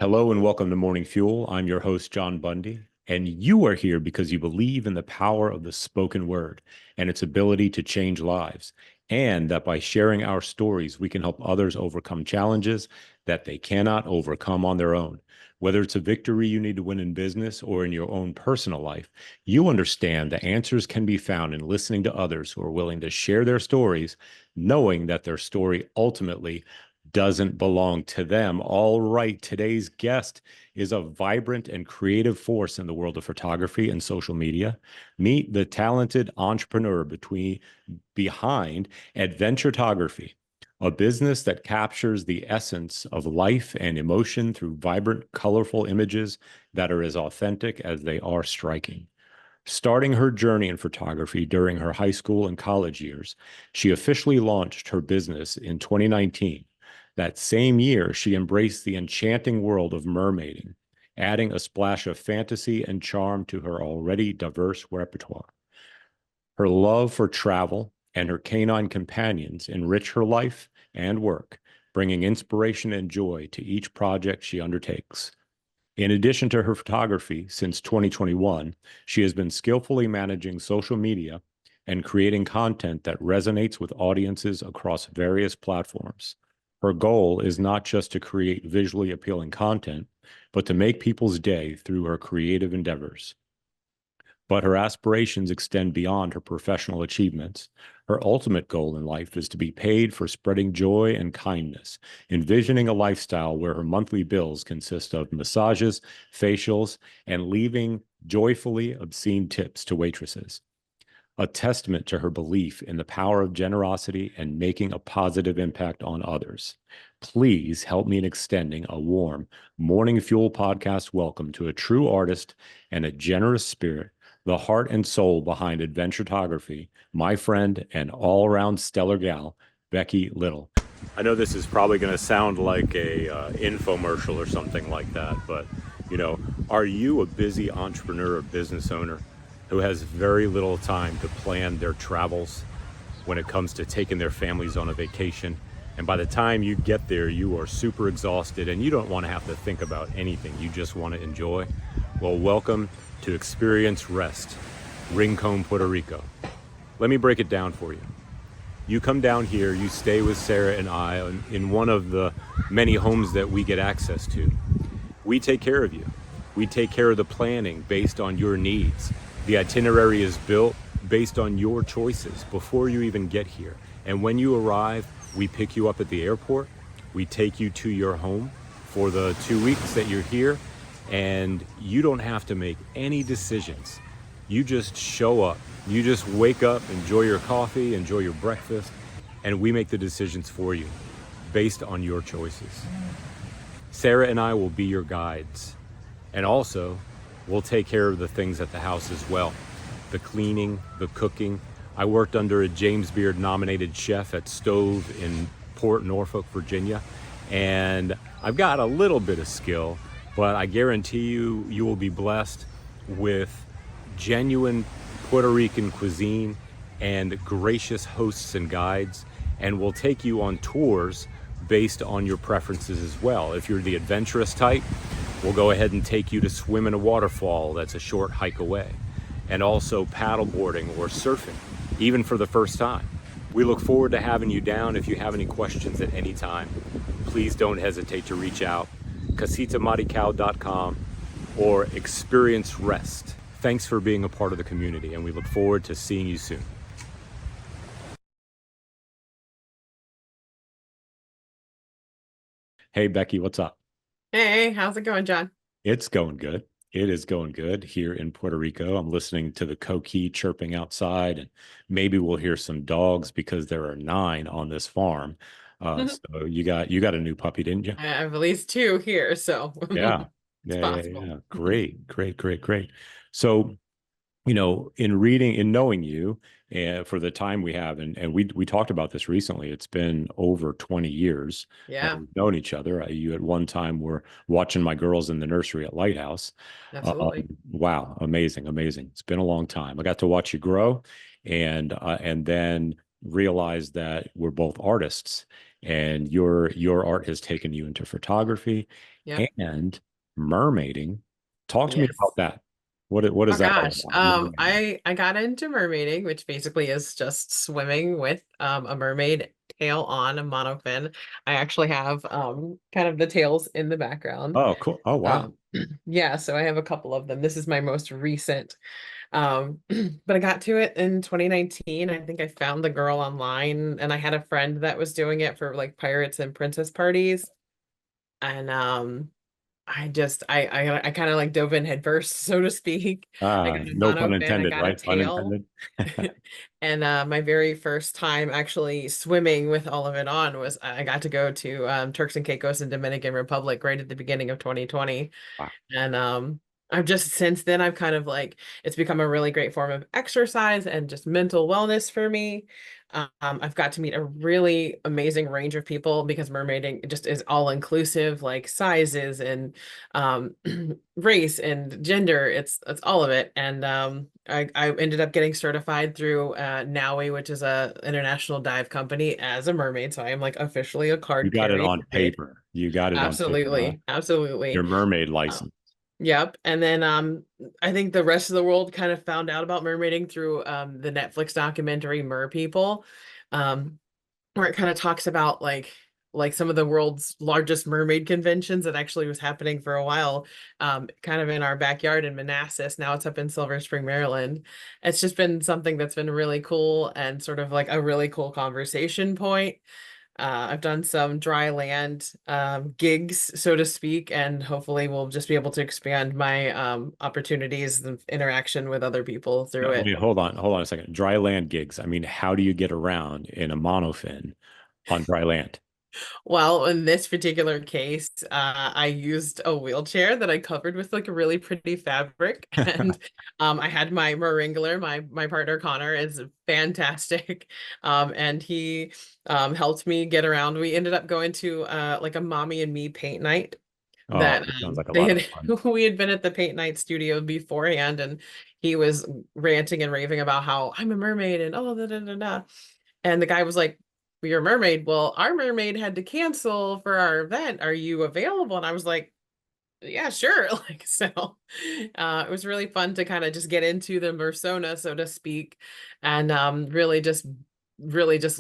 Hello and welcome to Morning Fuel. I'm your host, John Bundy, and you are here because you believe in the power of the spoken word and its ability to change lives, and that by sharing our stories, we can help others overcome challenges that they cannot overcome on their own. Whether it's a victory you need to win in business or in your own personal life, you understand the answers can be found in listening to others who are willing to share their stories, knowing that their story ultimately doesn't belong to them. All right, today's guest is a vibrant and creative force in the world of photography and social media. Meet the talented entrepreneur behind Adventuretography, a business that captures the essence of life and emotion through vibrant, colorful images that are as authentic as they are striking. Starting her journey in photography during her high school and college years, she officially launched her business in 2019. That same year, she embraced the enchanting world of mermaiding, adding a splash of fantasy and charm to her already diverse repertoire. Her love for travel and her canine companions enrich her life and work, bringing inspiration and joy to each project she undertakes. In addition to her photography, since 2021, she has been skillfully managing social media and creating content that resonates with audiences across various platforms. Her goal is not just to create visually appealing content, but to make people's day through her creative endeavors. But her aspirations extend beyond her professional achievements. Her ultimate goal in life is to be paid for spreading joy and kindness, envisioning a lifestyle where her monthly bills consist of massages, facials, and leaving joyfully obscene tips to waitresses. A testament to her belief in the power of generosity and making a positive impact on others. Please help me in extending a warm Morning Fuel podcast welcome to a true artist and a generous spirit, the heart and soul behind Adventuretography, my friend and all-around stellar gal, Becky Little. I know this is probably going to sound like a infomercial or something like that, but are you a busy entrepreneur or business owner who has very little time to plan their travels when it comes to taking their families on a vacation? And by the time you get there, you are super exhausted and you don't want to have to think about anything. You just want to enjoy. Well, welcome to Experience Rest, Rincon, Puerto Rico. Let me break it down for you. You come down here, you stay with Sarah and I in one of the many homes that we get access to. We take care of you. We take care of the planning based on your needs. The itinerary is built based on your choices before you even get here. And when you arrive, we pick you up at the airport. We take you to your home for the 2 weeks that you're here, and you don't have to make any decisions. You just show up. You just wake up, enjoy your coffee, enjoy your breakfast, and we make the decisions for you based on your choices. Sarah and I will be your guides. And also, we'll take care of the things at the house as well. The cleaning, the cooking. I worked under a James Beard nominated chef at Stove in Port Norfolk, Virginia. And I've got a little bit of skill, but I guarantee you, you will be blessed with genuine Puerto Rican cuisine and gracious hosts and guides. And we'll take you on tours based on your preferences as well. If you're the adventurous type, we'll go ahead and take you to swim in a waterfall that's a short hike away, and also paddleboarding or surfing, even for the first time. We look forward to having you down. If you have any questions at any time, please don't hesitate to reach out. CasitaMaricao.com or Experience Rest. Thanks for being a part of the community, and we look forward to seeing you soon. Hey, Becky, what's up? Hey, how's it going, John? It's going good. It is going good here in Puerto Rico. I'm listening to the coqui chirping outside, and maybe we'll hear some dogs because there are 9 on this farm. So you got a new puppy, didn't you? I have at least 2 here, so Yeah. it's possible. Yeah. Great, great, great, great. So, in reading and knowing you for the time we have, and we talked about this recently, it's been over 20 years Yeah, we've known each other. You at one time were watching my girls in the nursery at Lighthouse. absolutely. Wow, amazing, amazing. It's been a long time. I got to watch you grow and then realize that we're both artists, and your art has taken you into photography, Yep. and mermaiding. Talk to me about Yes. that. What Oh is that all gosh. about? Mermaiding. I got into mermaiding, which basically is just swimming with a mermaid tail on a monofin. I actually have kind of the tails in the background. Oh, cool. Oh, wow. Um yeah, so I have a couple of them. This is my most recent. But I got to it in 2019. I think I found the girl online and I had a friend that was doing it for like pirates and princess parties. And I kind of like dove in head first, so to speak. I got a No pun monofin, I intended, got a right? Pun tail. intended. And my very first time actually swimming with all of it on was I got to go to Turks and Caicos and Dominican Republic right at the beginning of 2020. Wow. And I've just since then I've kind of like it's become a really great form of exercise and just mental wellness for me. I've got to meet a really amazing range of people because mermaiding just is all inclusive, like sizes and um, race and gender. It's all of it. And I ended up getting certified through NAUI, which is a international dive company, as a mermaid. So I am like officially a You card got it carrying on mermaid. paper. You got it on paper, huh? Absolutely, absolutely. Your mermaid Um, license. Yep. And then I think the rest of the world kind of found out about mermaiding through the Netflix documentary Mer People, um, where it kind of talks about like some of the world's largest mermaid conventions that actually was happening for a while, kind of in our backyard in Manassas. Now it's up in Silver Spring, Maryland. It's just been something that's been really cool and sort of like a really cool conversation point. I've done some dry land gigs, so to speak, and hopefully we'll just be able to expand my opportunities of interaction with other people through No, it. wait, hold on a second. Dry land gigs. I mean, how do you get around in a monofin on dry land? Well, in this particular case, I used a wheelchair that I covered with like a really pretty fabric, and I had my Wrangler. My partner Connor is fantastic, and he helped me get around. We ended up going to like a mommy and me paint night Oh, that it sounds like a they lot of had fun. we had been at the paint night studio beforehand, and he was ranting and raving about how I'm a mermaid and oh da da da da. And the guy was like, well, you're a mermaid. Well, our mermaid had to cancel for our event. Are you available? And I was like, yeah, sure. Like, so it was really fun to kind of just get into the persona, so to speak, and really just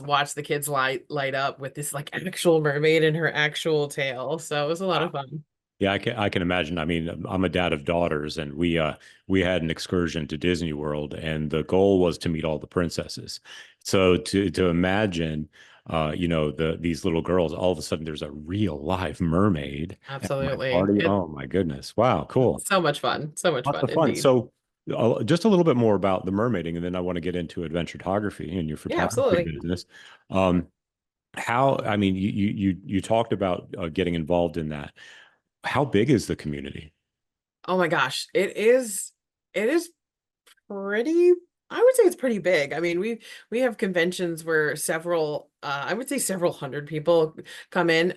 watch the kids light up with this like actual mermaid and her actual tail. So it was a lot of Wow. fun. Yeah, I can imagine. I mean, I'm a dad of daughters, and we had an excursion to Disney World, and the goal was to meet all the princesses. So to imagine, these little girls, all of a sudden there's a real live mermaid at my Absolutely. party. It's Oh my goodness! Wow, cool. so much fun. So much Lots fun of fun. indeed. So, just a little bit more about the mermaiding, and then I want to get into adventure photography and your Yeah, photography absolutely. business. Um, how, I mean, you talked about getting involved in that. How big is the community? Oh my gosh. It is pretty, I would say it's pretty big. I mean, we have conventions where several I would say several hundred people come in.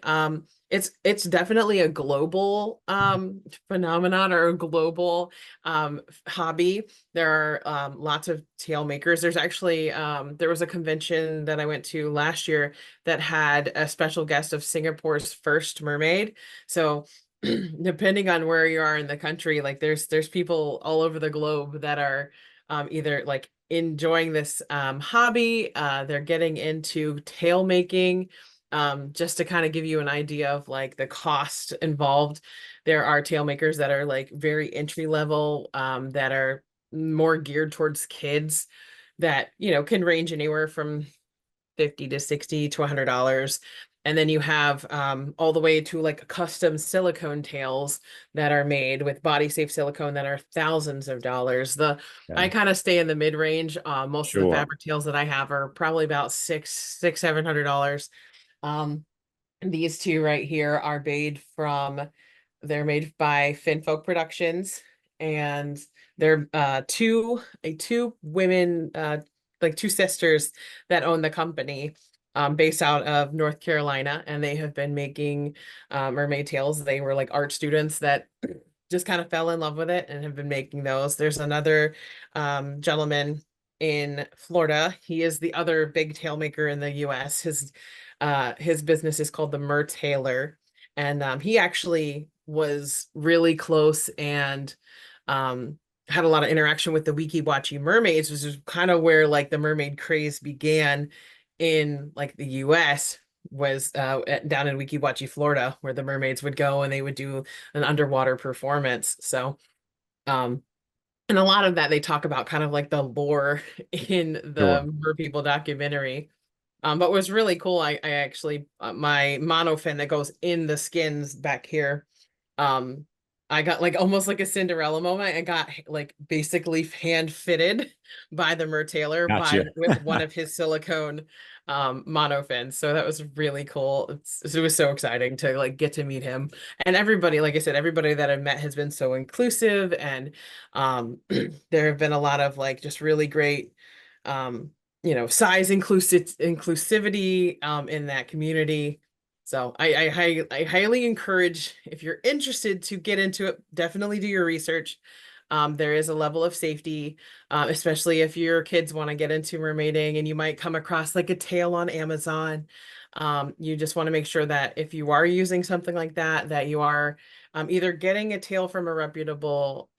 It's definitely a global phenomenon or a global hobby. There are lots of tail makers. There's actually there was a convention that I went to last year that had a special guest of Singapore's first mermaid. So depending on where you are in the country, like there's people all over the globe that are either like enjoying this hobby, they're getting into tail making. Just to kind of give you an idea of like the cost involved, there are tail makers that are like very entry level, that are more geared towards kids that, can range anywhere from 50 to 60 to $100. And then you have all the way to like custom silicone tails that are made with body safe silicone that are thousands of dollars. I Okay. kind of stay in the mid range. Most of the Sure. fabric tails that I have are probably about $700. Um, these two right here are they're made by Finfolk Productions, and they're two women, like two sisters that own the company, based out of North Carolina, and they have been making mermaid tails. They were like art students that just kind of fell in love with it and have been making those. There's another gentleman in Florida. He is the other big tail maker in the US. His business is called the Mer Tailor, and he actually was really close and um had a lot of interaction with the Wiki Watchy mermaids, which is kind of where like the mermaid craze began in like the US, was down in Wiki Watchy, Florida, where the mermaids would go and they would do an underwater performance. So um and a lot of that they talk about kind of like the lore in Sure. the Mer People documentary. But what's really cool, I actually my monofin that goes in the skins back here, um, I got like almost like a Cinderella moment. I got like basically hand fitted by the Mer tailor by Gotcha. with one of his silicone monofins. So that was really cool. It was so exciting to like get to meet him. And everybody, like I said, everybody that I've met has been so inclusive, and there have been a lot of like just really great size inclusivity in that community. So I highly encourage, if you're interested to get into it, definitely do your research. There is a level of safety, especially if your kids want to get into mermaiding and you might come across like a tale on Amazon. You just want to make sure that if you are using something like that, that you are either getting a tale from a reputable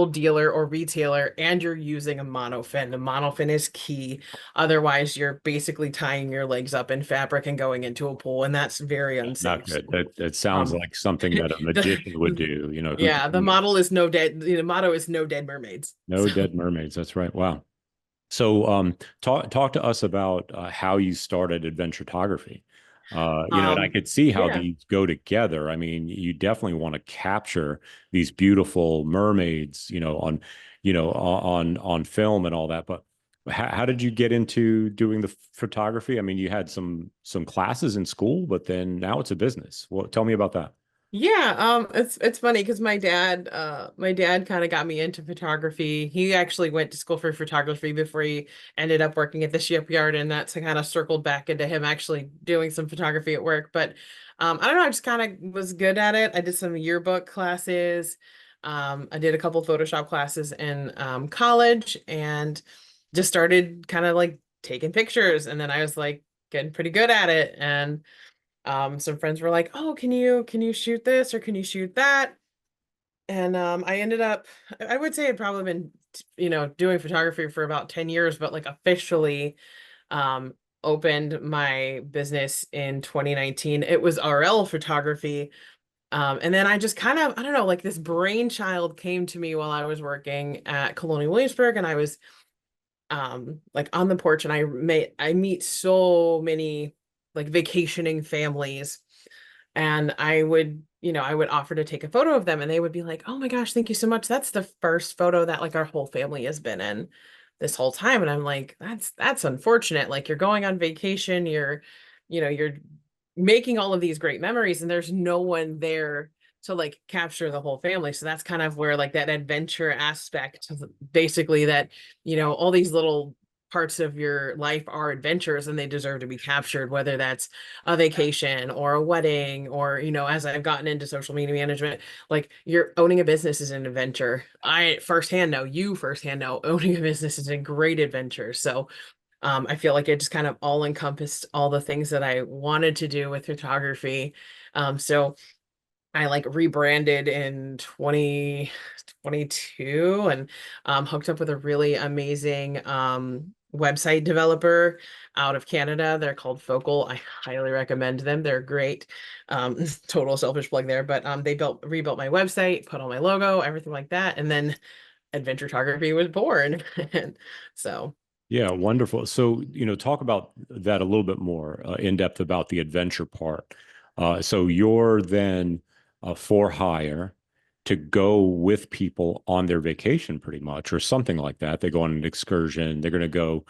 dealer or retailer, and you're using a monofin. The monofin is key. Otherwise, you're basically tying your legs up in fabric and going into a pool, and that's very Not unsafe. good. So, That sounds um, like something that a magician would do, yeah, the model is no dead. The motto is no dead mermaids. no So, dead mermaids. That's right. Wow. So, talk to us about how you started adventuretography. And I could see how yeah. these go together. I mean, you definitely want to capture these beautiful mermaids, on film and all that. But how did you get into doing the photography? I mean, you had some classes in school, but then now it's a business. Well, tell me about that. Yeah, it's funny because my dad kind of got me into photography. He actually went to school for photography before he ended up working at the shipyard, and that's kind of circled back into him actually doing some photography at work. But I don't know, I just kind of was good at it. I did some yearbook classes. I did a couple Photoshop classes in college, and just started kind of like taking pictures, and then I was like getting pretty good at it. And some friends were like, "Oh, can you shoot this or can you shoot that?" And I ended up, I would say I'd probably been, doing photography for about 10 years, but like officially um opened my business in 2019. It was RL photography. And then I just kind of, I don't know, like this brainchild came to me while I was working at Colonial Williamsburg, and I was like on the porch, and I meet so many like vacationing families, and I would offer to take a photo of them, and they would be like, "Oh my gosh, thank you so much. That's the first photo that like our whole family has been in this whole time." And I'm like, "That's unfortunate. Like you're going on vacation, you're making all of these great memories, and there's no one there to like capture the whole family." So that's kind of where like that adventure aspect, basically, that all these little parts of your life are adventures and they deserve to be captured, whether that's a vacation or a wedding, or as I've gotten into social media management, like you're owning a business is an adventure. I firsthand know, you firsthand know, owning a business is a great adventure. So I feel like it just kind of all encompassed all the things that I wanted to do with photography. So I like rebranded in 2022, and hooked up with a really amazing website developer out of Canada. They're called Focal. I highly recommend them. They're great. Total selfish plug there, but they rebuilt my website, put on my logo, everything like that, and then Adventuretography was born. And so Yeah, wonderful. So, talk about that a little bit more in depth about the adventure part. So you're then for hire to go with people on their vacation, pretty much, or something like that. They go on an excursion. They're going to go,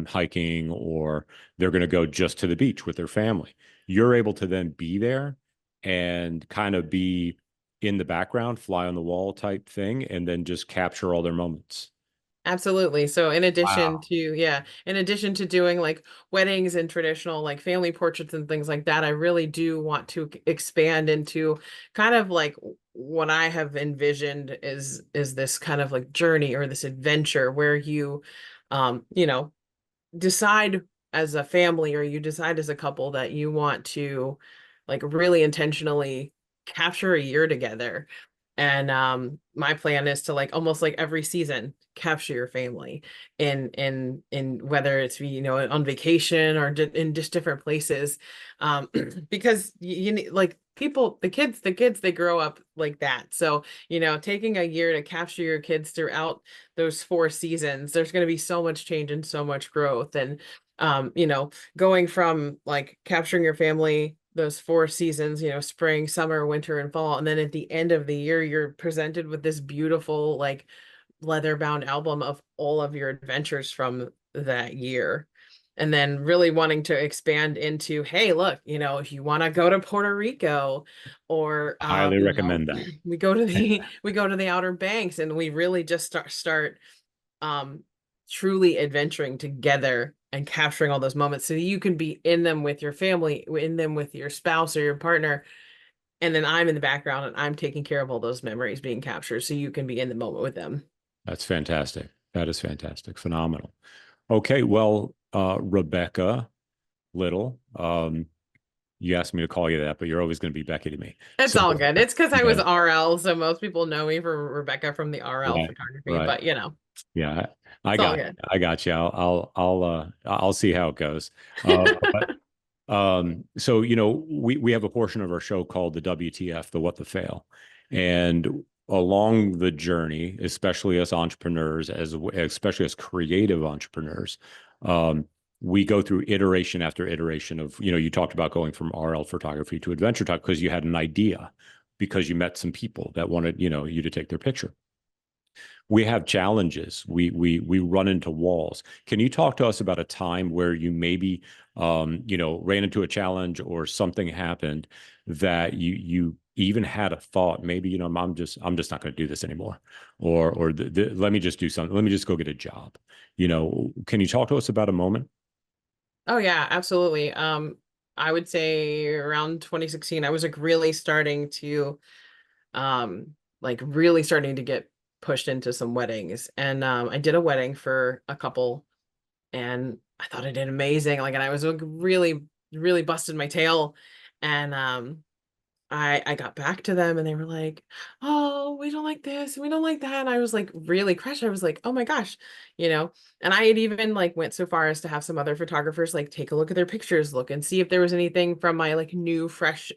hiking, or they're going to go just to the beach with their family. You're able to then be there and kind of be in the background, fly on the wall type thing, and then just capture all their moments. absolutely. So Wow. in addition to doing like weddings and traditional like family portraits and things like that, I really do want to expand into kind of like what I have envisioned is this kind of like journey or this adventure where you um, you know, decide as a family, or you decide as a couple that you want to like really intentionally capture a year together. And my plan is to like almost like every season capture your family in whether it's on vacation or in just different places, because you need like people, the kids they grow up like that. So taking a year to capture your kids throughout those 4 seasons, there's going to be so much change and so much growth. And going from like capturing your family those 4 seasons, spring, summer, winter, and fall. And then at the end of the year, you're presented with this beautiful, like leather bound album of all of your adventures from that year. And then really wanting to expand into, hey, look, if you want to go to Puerto Rico or Highly recommend that. we go to the Outer Banks, and we really just start um truly adventuring together and capturing all those moments so that you can be in them with your family, in them with your spouse or your partner. And then I'm in the background and I'm taking care of all those memories being captured so you can be in the moment with them. That's fantastic. That is fantastic. Phenomenal. Okay, well, Rebecca Little, you asked me to call you that, but you're always going to be Becky to me. It's So, all good. It's because I was yeah, RL, so most people know me for Rebecca from the RL right, photography, right. but Yeah, I it's all got good. I got you. I'll see how it goes. But so we have a portion of our show called the WTF, the What the Fail, and along the journey, especially as entrepreneurs, especially as creative entrepreneurs, um, we go through iteration after iteration of you talked about going from RL photography to adventure talk because you had an idea because you met some people that wanted you to take their picture. We have challenges. We run into walls. Can you talk to us about a time where you maybe ran into a challenge or something happened that you even had a thought, maybe I'm just not going to do this anymore, or let me just do something. Let me just go get a job. Can you talk to us about a moment? Oh yeah, absolutely. I would say around 2016, I was like really starting to really starting to get pushed into some weddings. And I did a wedding for a couple, and I thought I did amazing. Like, and I was like really, really busted my tail. And I got back to them and they were like, "Oh, we don't like this, and we don't like that." And I was like really crushed. I was like, "Oh my gosh," you know. And I had even like went so far as to have some other photographers like take a look at their pictures, look and see if there was anything from my like new fresh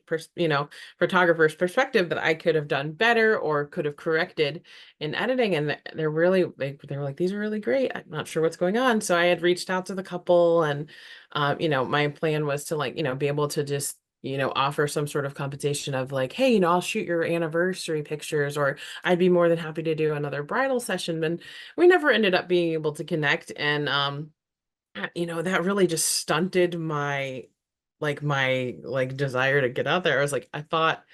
photographer's perspective that I could have done better or could have corrected in editing. And they're really they were like, "These are really great. I'm not sure what's going on." So I had reached out to the couple, and my plan was to like, be able to just offer some sort of compensation of like, hey, I'll shoot your anniversary pictures, or I'd be more than happy to do another bridal session. And we never ended up being able to connect. And, that really just stunted my desire to get out there. I was like, I thought,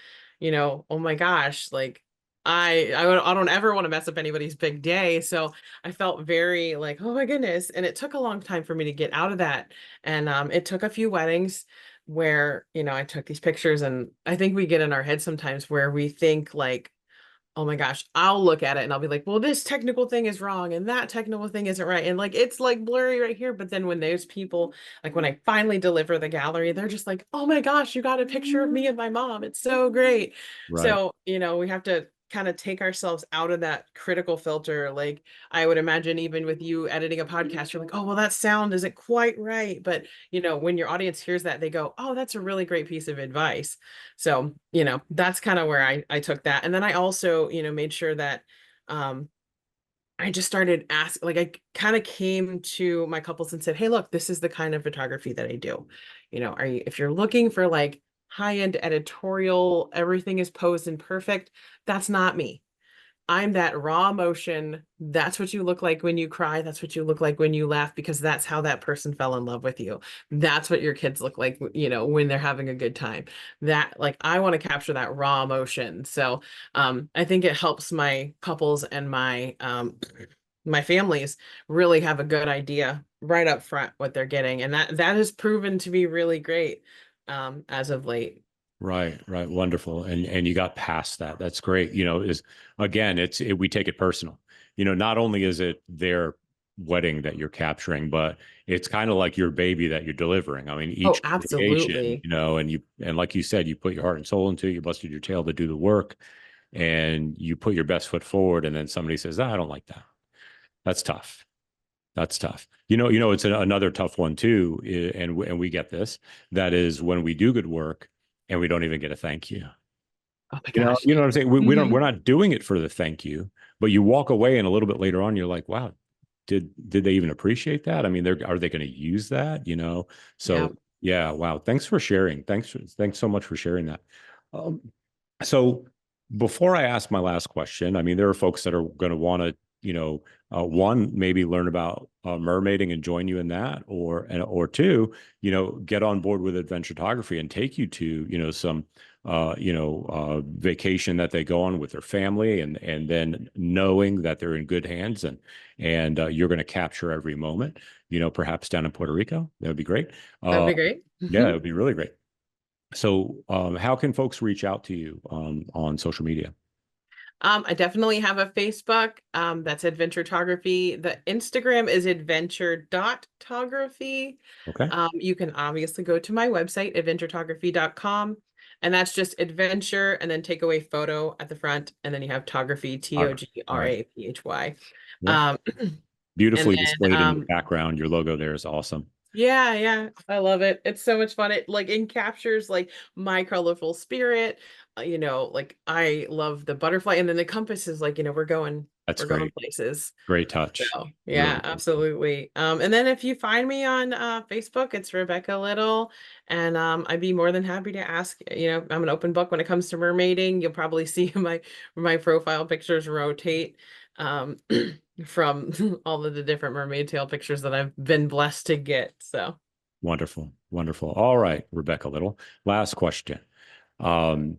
oh my gosh, like I don't ever want to mess up anybody's big day. So I felt very like, oh my goodness. And it took a long time for me to get out of that. And it took a few weddings where, I took these pictures, and I think we get in our head sometimes where we think like, oh my gosh, I'll look at it and I'll be like, well, this technical thing is wrong and that technical thing isn't right. And like, it's like blurry right here. But then when those people, like when I finally deliver the gallery, they're just like, oh my gosh, you got a picture of me and my mom. It's so great. Right. So, we have to kind of take ourselves out of that critical filter. Like I would imagine even with you editing a podcast, you're like, oh, well, that sound isn't quite right. But, when your audience hears that, they go, oh, that's a really great piece of advice. So, that's kind of where I took that. And then I also, made sure that um I just started asking, like I kind of came to my couples and said, hey, look, this is the kind of photography that I do. If you're looking for like high-end editorial, everything is posed and perfect, that's not me. I'm that raw emotion. That's what you look like when you cry. That's what you look like when you laugh, because that's how that person fell in love with you. That's what your kids look like, when they're having a good time. That like I want to capture that raw emotion. So I think it helps my couples and my families really have a good idea right up front what they're getting. And that has proven to be really great as of late. Right, right, wonderful, and you got past that. That's great. Is again, we take it personal. Not only is it wedding that you're capturing, but it's kind of like your baby that you're delivering. I mean, Oh, each creation, absolutely. and like you said, you put your heart and soul into it, you busted your tail to do the work, and you put your best foot forward, and then somebody says, "Ah, I don't like that." That's tough. That's tough. It's another tough one too, and we get this. That is when we do good work and we don't even get a thank you. Oh my You know, gosh. you know what I'm saying? We don't, Hmm. we're not doing it for the thank you, but you walk away and a little bit later on, you're like, wow, did they even appreciate that? I mean, are they going to use that? Yeah, So yeah, wow. Thanks for sharing. Thanks so much for sharing that. Um, so before I ask my last question, I mean, there are folks that are going to want to, one, maybe learn about mermaiding and join you in that, or two, get on board with adventure photography and take you to, some, vacation that they go on with their family, and then knowing that they're in good hands, and you're going to capture every moment, perhaps down in Puerto Rico. That would be great. that'd Uh, be great. yeah, it would be really great. So, how can folks reach out to you on social media? I definitely have a Facebook. That's Adventuretography. The Instagram is adventure.tography. Okay. You can obviously go to my website, adventuretography.com, and that's just adventure and then take away photo at the front, and then you have tography, Right. Tography. Yeah. Um, and Beautifully then displayed in your background. Your logo there is awesome. yeah, yeah, I love it. It's so much fun. It like encaptures like my colorful spirit. Like I love the butterfly, and then the compass is like, That's we're going great. places. Great touch. So Really yeah, great. absolutely. And then if you find me on Facebook, it's Rebecca Little, and I'd be more than happy to ask. I'm an open book when it comes to mermaiding. You'll probably see my profile pictures rotate. Um, from all of the different mermaid tail pictures that I've been blessed to get. So, Wonderful. Wonderful. All right, Rebecca Little. Last question. Um,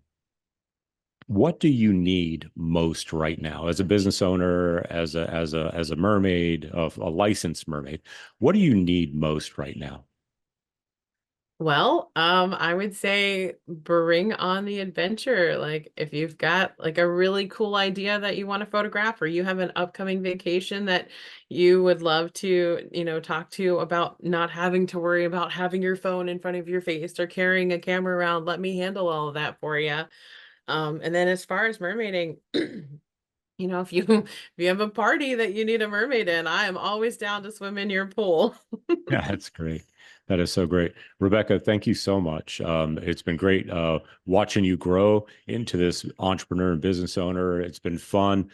what do you need most right now as a business owner, as a mermaid, of a licensed mermaid? What do you need most right now? well, I would say bring on the adventure. Like if you've got like a really cool idea that you want to photograph, or you have an upcoming vacation that you would love to, talk to about not having to worry about having your phone in front of your face or carrying a camera around, let me handle all of that for you. And then as far as mermaiding, if you have a party that you need a mermaid in, I am always down to swim in your pool. Yeah, that's great. That is so great. Rebecca, thank you so much. It's been great watching you grow into this entrepreneur and business owner. It's been fun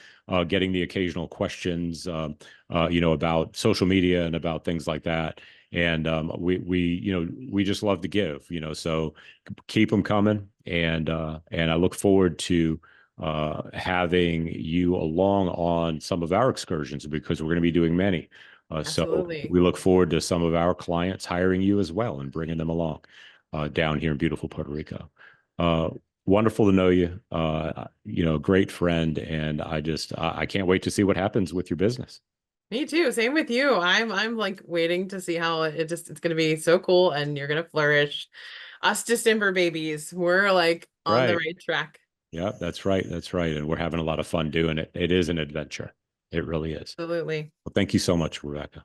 getting the occasional questions, about social media and about things like that. And we just love to give, so keep them coming. And I look forward to having you along on some of our excursions, because we're going to be doing many. So Absolutely. we look forward to some of our clients hiring you as well and bringing them along down here in beautiful Puerto Rico. Uh, Wonderful to know you. Great friend, and I can't wait to see what happens with your business. Me too. Same with you. I'm like waiting to see how it's gonna be so cool and you're gonna flourish. Us December babies, we're like on the Right. right track. Yeah, that's right. That's right. And we're having a lot of fun doing it. It is an adventure. It really is. Absolutely. Well, thank you so much, Rebecca.